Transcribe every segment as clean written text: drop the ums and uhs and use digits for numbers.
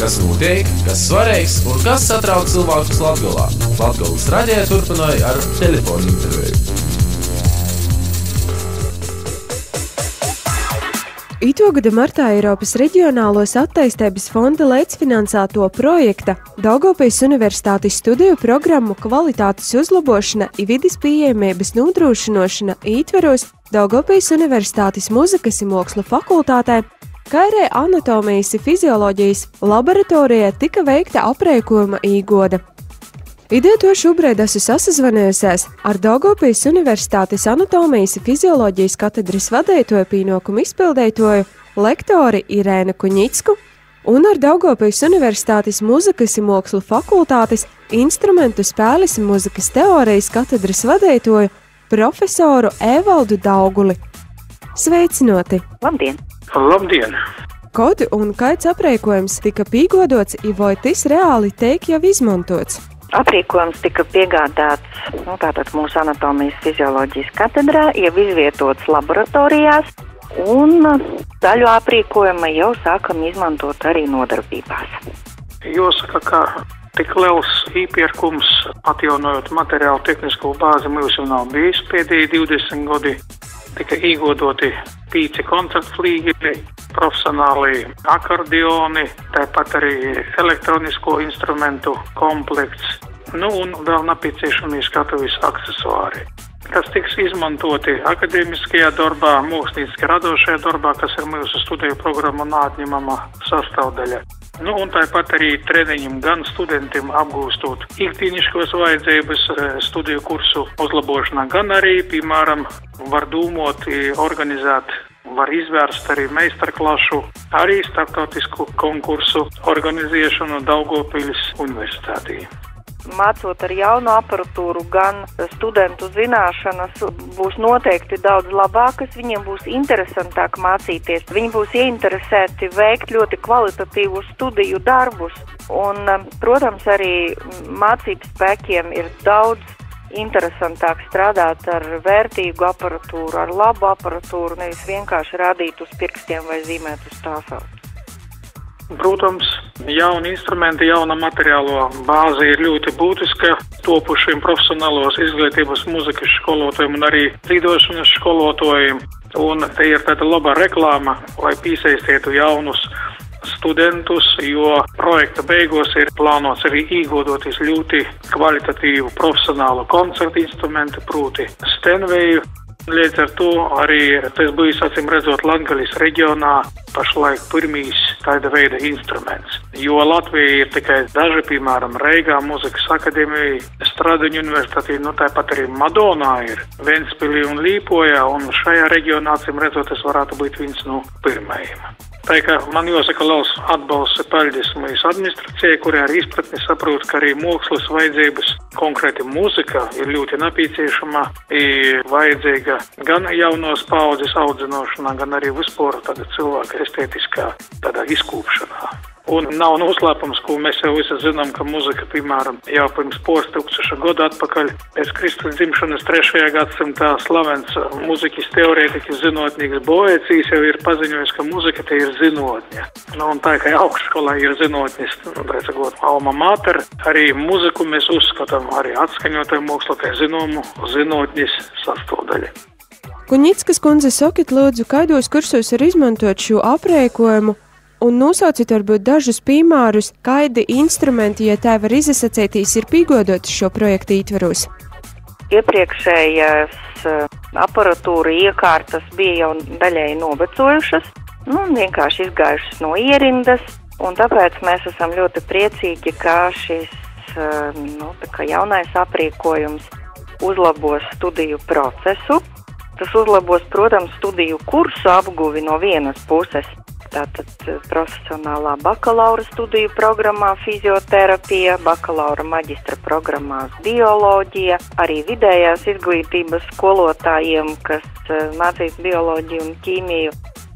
Kas notiek, kas svarīgs un kas satrauc cilvēkus Latgolā. Latgolas raidījā turpināja ar telefonu interviju. Itogada martā Eiropas Reģionālos attīstības fonda līdzfinansēto projekta Daugavpils Universitātes studiju programmu kvalitātes uzlabošana un vides pieejamības nodrošināšana ietveros Daugavpils Universitātes muzikas un mākslu fakultātē, kā arī anatomijas un fizioloģijas laboratorijā tika veikta aprēkojuma īgoda. Ideja to šobrīd esmu sasazvanījusies ar Daugavpils Universitātes anatomijas un fizioloģijas katedras vadītāju pienākumu izpildītāju lektori Irēnu Kuņicku un ar Daugavpils Universitātes muzikas un mākslu fakultātes instrumentu spēles un muzikas teorijas katedras vadītāju profesoru Evaldu Dauguli. Sveicināti! Labdien! Labdien! Kādi un kāds aprēkojums tika pīgodots, vai tas reāli tiek jau izmantots? Aprīkojums tika piegādāts tātad mūsu anatomijas fizioloģijas katedrā, jau izvietots laboratorijās, un daļu aprīkojuma jau sākam izmantot arī nodarbībās. Jāsaka, ka tik liels īpirkums, atjaunojot materiālu tehnisko bāzi, mums jau nav bijis pēdējie 20 gadi. Tika īgodoti 5 koncertflīgeli, profesionāli akordioni, tāpat arī elektronisko instrumentu komplekts, un vēl nepieciešami skatuves aksesuāri, kas tiks izmantoti akadēmiskajā darbā, mākslinieciski radošajā darbā, kas ir mūsu studiju programma neatņemama sastāvdaļa. Un tāpat arī treniņiem gan studentiem apgūstot ikdieniškos vajadzības studiju kursu uzlabošanā, gan arī, piemēram, var domot, organizēt, var izvērst arī meistarklašu, arī starptautisku konkursu organizēšanu Daugavpils Universitātī. Mācot ar jaunu aparatūru, gan studentu zināšanas būs noteikti daudz labākas, viņiem būs interesantāk mācīties, viņi būs ieinteresēti veikt ļoti kvalitatīvus studiju darbus, un, protams, arī mācību spēkiem ir daudz interesantāk strādāt ar vērtīgu aparatūru, ar labu aparatūru, nevis vienkārši rādīt uz pirkstiem vai zīmēt uz tāfeles. Protams, jauni instrumenti, jauna materiālo bāze ir ļoti būtiska topušiem profesionālos izglītības muzikas skolotājiem un arī lidošanas skolotājiem. Un te ir tāda laba reklāma, lai piesaistītu jaunus studentus, jo projekta beigās ir plānots arī īgodoties ļoti kvalitatīvu profesionālu koncertu instrumentu, proti Stenveju. Līdz ar to arī tas bijis, acīm redzot, Latgales reģionā pašlaik pirmīs tāda veida instruments. Jo Latvija ir tikai daži, piemēram, Reigā muzikas akadēmija, Stradiņu universitātī, tāpat arī Madonā ir, Ventspilī un Līpojā, un šajā reģionā, acīm redzot, tas varētu būt viens no pirmajiem. Tā kā man jāsaka liels atbalsts paļģis mūsu administrācijai, kuri ar izpratni saprot, ka arī mākslas vajadzības, konkrēti muzika, ir ļoti nepieciešama, ir vajadzīga gan jaunos paudzes audzinošanā, gan arī vispār tāda cilvēka estētiskā tādā izkūpšanā. Un nav noslēpums, ko mēs jau visi zinām, ka muzika, piemēram, jau pirms 1000 gadu atpakaļ, pēc Kristus dzimšanas 3. gadsimtā slavens muzikas teorētiķis zinātnieks Boēcīs jau ir paziņojis, ka muzika te ir zinātņa. Un tā kā augšskolā ir zinātnis, tā sakot, alma mater, arī muziku mēs uzskatām arī atskaņotāju mākslu, kā zināmu zinātnis sastāvdaļa. Kuņickas kundze, sakiet lūdzu, kādos kursos ir izmantot šo aprēkojumu? Un nosauciet varbūt dažus piemērus, kādi instrumenti, ja tā var izsacētīs, ir pīgodoti šo projektu ietveros. Iepriekšējās aparatūra iekārtas bija jau daļēji novecojušas, vienkārši izgājušas no ierindas, un tāpēc mēs esam ļoti priecīgi, ka šis jaunais aprīkojums uzlabos studiju procesu. Tas uzlabos, protams, studiju kursu apguvi no vienas puses. Tātad profesionālā bakalaura studiju programmā fizioterapija, bakalaura maģistra programmās bioloģija, arī vidējās izglītības skolotājiem, kas mācīs bioloģiju un ķīmiju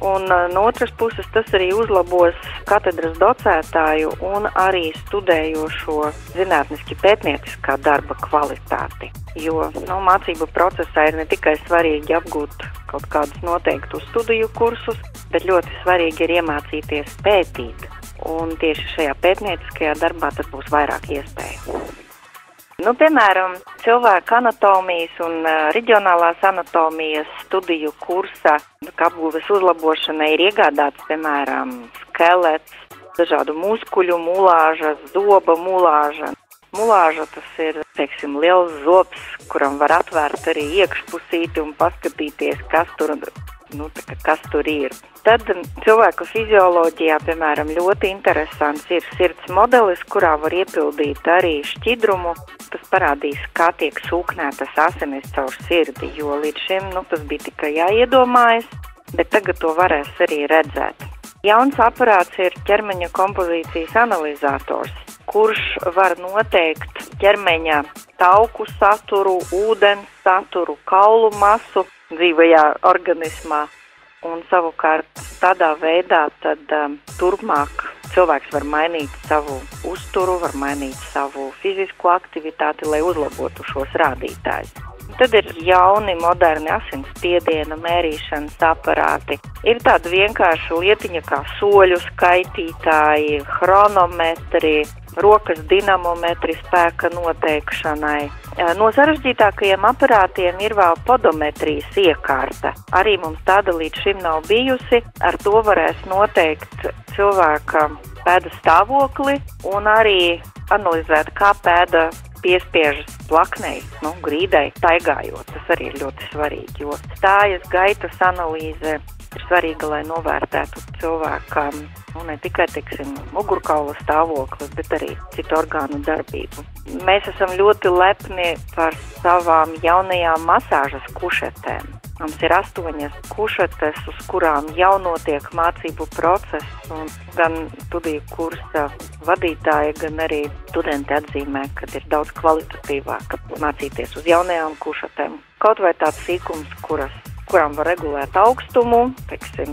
Un no otras puses tas arī uzlabos katedras docētāju un arī studējošo zinātniski pētnieciskā darba kvalitāti. Jo mācību procesā ir ne tikai svarīgi apgūt kaut kādus noteiktus studiju kursus, bet ļoti svarīgi ir iemācīties pētīt. Un tieši šajā pētnieciskajā darbā tad būs vairāk iespēju. Piemēram, cilvēka anatomijas un reģionālās anatomijas studiju kursa apgūves uzlabošanai ir iegādāts, piemēram, skelets, dažādu muskuļu mulāža, zoba mulāža. Mulāža tas ir, liels zobs, kuram var atvērt arī iekšpusīti un paskatīties, kas tur ir. Tad cilvēku fizioloģijā, piemēram, ļoti interesants ir sirds modelis, kurā var iepildīt arī šķidrumu. Tas parādīs, kā tiek sūknētas asinis caur sirdi, jo līdz šim tas bija tikai jāiedomājas, bet tagad to varēs arī redzēt. Jauns aparāts ir ķermeņa kompozīcijas analizators, kurš var noteikt ķermeņa tauku saturu, ūdens saturu, kaulu masu dzīvajā organismā. Un savukārt tādā veidā tad turpmāk cilvēks var mainīt savu uzturu, var mainīt savu fizisko aktivitāti, lai uzlabotu šos rādītājus. Tad ir jauni, moderni asinsspiediena mērīšanas aparāti. Ir tāda vienkārša lietiņa kā soļu skaitītāji, chronometri, rokas dinamometri spēka noteikšanai. No sarežģītākajiem aparātiem ir vēl podometrijas iekārta. Arī mums tāda līdz šim nav bijusi. Ar to varēs noteikt cilvēka pēdas stāvokli un arī analizēt, kā pēda piespiežas plaknei, grīdai, staigājot. Tas arī ir ļoti svarīgi, jo stājas gaitas analīze ir svarīga, lai novērtētu cilvēkam ne tikai, mugurkaula stāvoklis, bet arī citu orgānu darbību. Mēs esam ļoti lepni par savām jaunajām masāžas kušetēm. Mums ir 8 kušetes, uz kurām jau notiek mācību process, un gan studiju kursa vadītāji, gan arī studenti atzīmē, ka ir daudz kvalitatīvāk mācīties uz jaunajām kušetēm. Kaut vai tāds sīkums, kurām var regulēt augstumu,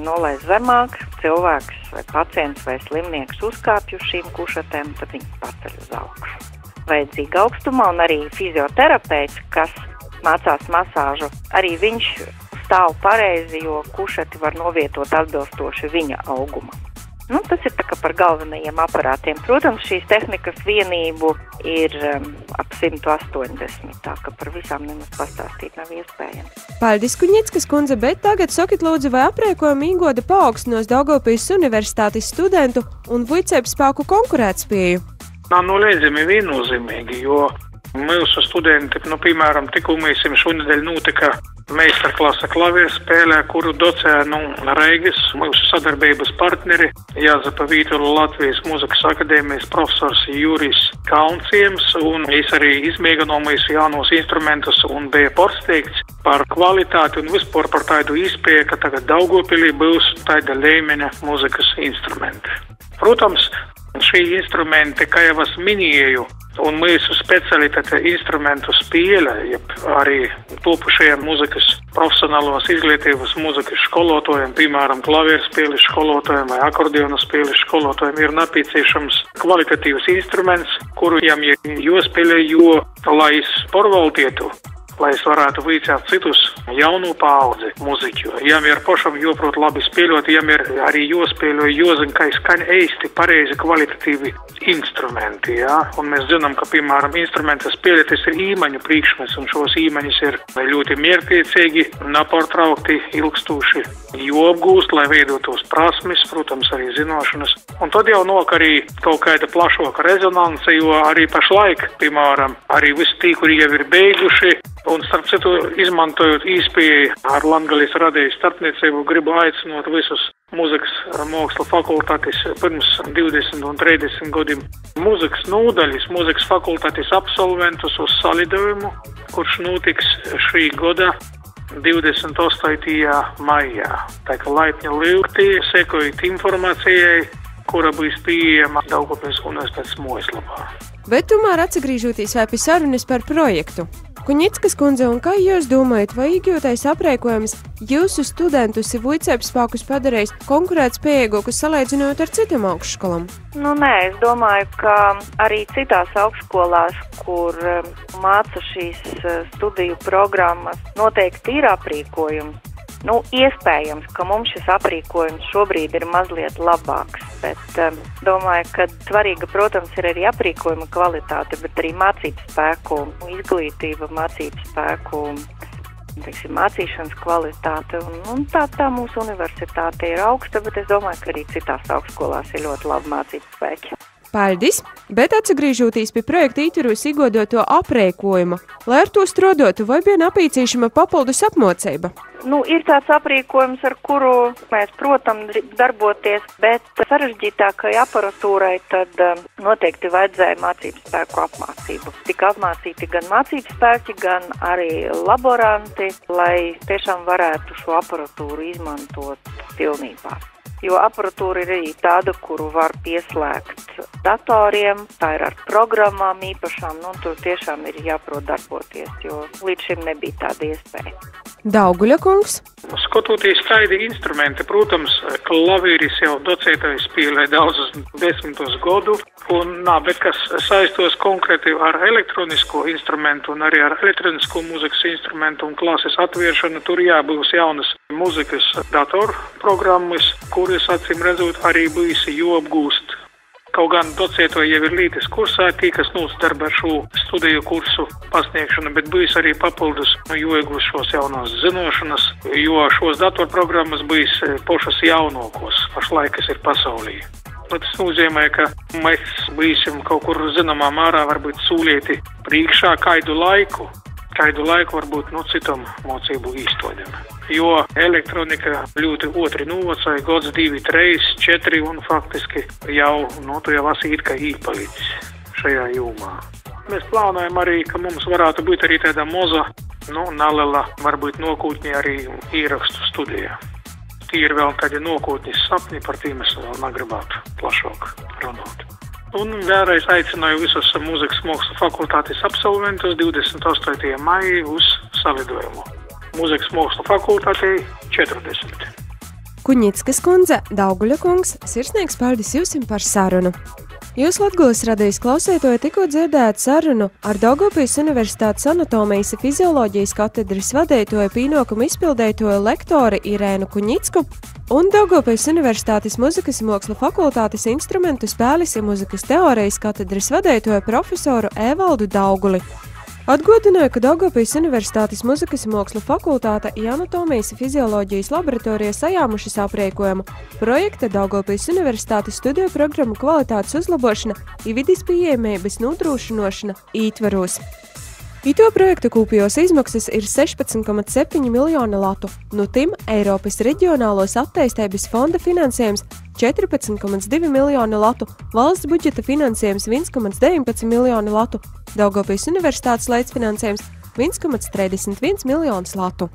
nolaist zemāk, cilvēks vai pacients vai slimnieks uzkāpj uz šīm kušetēm, tad viņi paceļ uz augšu. Vajadzīga augstumā un arī fizioterapeits, kas mācās masāžu, arī viņš stāv pareizi, jo kušeti var novietot atbilstoši viņa auguma. Tas ir par galvenajiem aparātiem. Protams, šīs tehnikas vienību ir ap 180, tā ka par visām nemaz pastāstīt nav iespējams. Paldies, Kuņeckas kundze, bet tagad sakiet lūdzu, vai aprēkojuma Ingoda paaugstinās Daugavpils Universitātes studentu un vicēpspēku konkurētspēju? Nav noliedzami viennozīmīgi, jo mūsu studenti, piemēram, tikko mēs šonedēļ notika meistarklasa klavierspēlē, kuru docē Reigas, mūsu sadarbības partneri, Jāzepa Vītola Latvijas mūzikas akadēmijas profesors Juris Kaunciems, un es arī izmēģināju jaunos instrumentus un bija pārsteigts par kvalitāti un vispār par tādu izpēju, ka tagad Daugavpilī būs tāda līmeņa mūzikas instrumenti. Protams, šī instrumenti, kā jau es minēju, un mūsu specialitāte instrumentu spēle, arī topušajiem mūzikas profesionālos izglītības mūzikas skolotājiem, piemēram, klavierspēles skolotājiem vai akordeona spēles skolotājiem, ir nepieciešams kvalitatīvs instruments, kuru jām ir jāspēlē, lai es pārvaldītu, lai es varētu vicēt citus jaunu paudzi muziķu. Jām ir pašam jāprot labi spēlot, jām ir arī jāspēlē, jāzina, kā skaņa eisti pareizi kvalitatīvi instrumenti, Un mēs zinām, ka, piemēram, instrumenta spēle tas ir īmaņu priekšmets, un šos īmaņus ir ļoti miertiecīgi, nepārtraukti, ilgstoši jāapgūst, lai veidotos prasmes, protams, arī zināšanas. Un tad jau nok arī kaut kāda plašāka rezonance, jo arī pašlaik, piemēram, arī visi tī, kuri jau ir beiguši, un starp citu, izmantojot īspēju ar Latgales radēju starpniecību, gribu aicinot visus mūzikas māksla fakultātes pirms 20 un 30 gadiem mūzikas nodaļas, mūzikas fakultātes absolventus uz salidojumu, kurš notiks šī gada 28. maijā. Tā kā laipni lūgti, sekojiet informācijai, kura būs pieejama Daugavpils Universitātes mājaslapā. Bet tomēr atsagrīžoties vai pie sarunas par projektu. Kuņickas kundze, un kā jūs domājat, vai iegūtais aprēkojums jūsu studentus vuicēpspēkus padarīs konkurētspējīgākus salīdzinot ar citām augšskolām? Nē, es domāju, ka arī citās augšskolās, kur māca šīs studiju programmas, noteikti ir aprīkojums. Iespējams, ka mums šis aprīkojums šobrīd ir mazliet labāks, bet domāju, ka svarīga, protams, ir arī aprīkojuma kvalitāte, bet arī mācību spēku, izglītība, mācību spēku, mācīšanas kvalitāte. Un tā mūsu universitāte ir augsta, bet es domāju, ka arī citās augšskolās ir ļoti labi mācību spēki. Paldies, bet atsagrīžoties pie projekta ietvaros iegūto aprēkojumu, lai ar to strādātu, vai bija nepieciešama papildus apmācība? Ir tāds aprīkojums, ar kuru mēs, protams, darboties, bet sarežģītākai aparatūrai tad noteikti vajadzēja mācību spēku apmācību. Tika apmācīti gan mācību spēki, gan arī laboranti, lai tiešām varētu šo aparatūru izmantot pilnībā. Jo aparatūra ir arī tāda, kuru var pieslēgt datoriem, tā ir ar programmām īpašām, tur tiešām ir jāprot darboties, jo līdz šim nebija tāda iespēja. Dauguļa kungs. Skatoties tādi instrumenti, protams, klavīris jau docētājs spēlē daudzus 10 gadu, bet kas saistos konkrēti ar elektronisko instrumentu un arī ar elektronisko mūzikas instrumentu un klases atvēršanu, tur jābūs jaunas mūzikas datorprogrammas, kuras acīm redzot arī būs jāapgūst. Kaut gan docēto jau ir līdz kursā, kas darba ar šo studiju kursu pasniegšanu, bet būs arī papildus jāiegūst šos jaunās zinošanas, jo šos datorprogrammas būs pašas jaunākos, pašlaik, kas ir pasaulī. Tas nozīmē, ka mēs būsim kaut kur zināmā mērā varbūt sūlieti priekšā kādu laiku varbūt citam mācību īstodiem. Jo elektronika ļoti otri novacoja, gads 2, 3, 4 un faktiski jau asīt, ka īpalicis šajā jomā. Mēs plānojam arī, ka mums varētu būt arī tāda moza, neliela, varbūt nākotnē arī ierakstu studijā. Tie ir vēl kādi nākotnes sapņi, par tiem es vēl negribētu plašāk runāt. Un vēlreiz aicināju visus mūzikas mākslu fakultātes absolventus 28. maijā uz salidojumu. Mūzikas mākslu fakultātei 40. Kuņickas kundze, Dauguļa kungs, sirsnīgs paldies jums par sarunu. Jūs Latgulas radijas klausētoji tikko dzirdējāt sarunu ar Daugavpils Universitātes anatomijas un fizioloģijas katedras vadītāju pienākumu izpildītāju lektori Irēnu Kuņicku un Daugavpils Universitātes mūzikas un mākslu fakultātes instrumentu spēles un mūzikas teorijas katedras vadītāju profesoru Evaldu Dauguli. Atgādināju, ka Daugavpils Universitātes mūzikas un mākslu fakultāte un anatomijas un fizioloģijas laboratorija sajāmušas aprēkojumu projekta Daugavpils Universitātes studiju programmu kvalitātes uzlabošana un vides pieejamības nodrošināšana ietvaros. Ito projektu kopējos izmaksas ir 16,7 miljoni latu, no tim Eiropas reģionālos attīstības fonda finansējums 14,2 miljoni latu, valsts budžeta finansējums 1,19 miljoni latu, Daugavpils Universitātes līdzfinansējums 1,31 miljonus latu.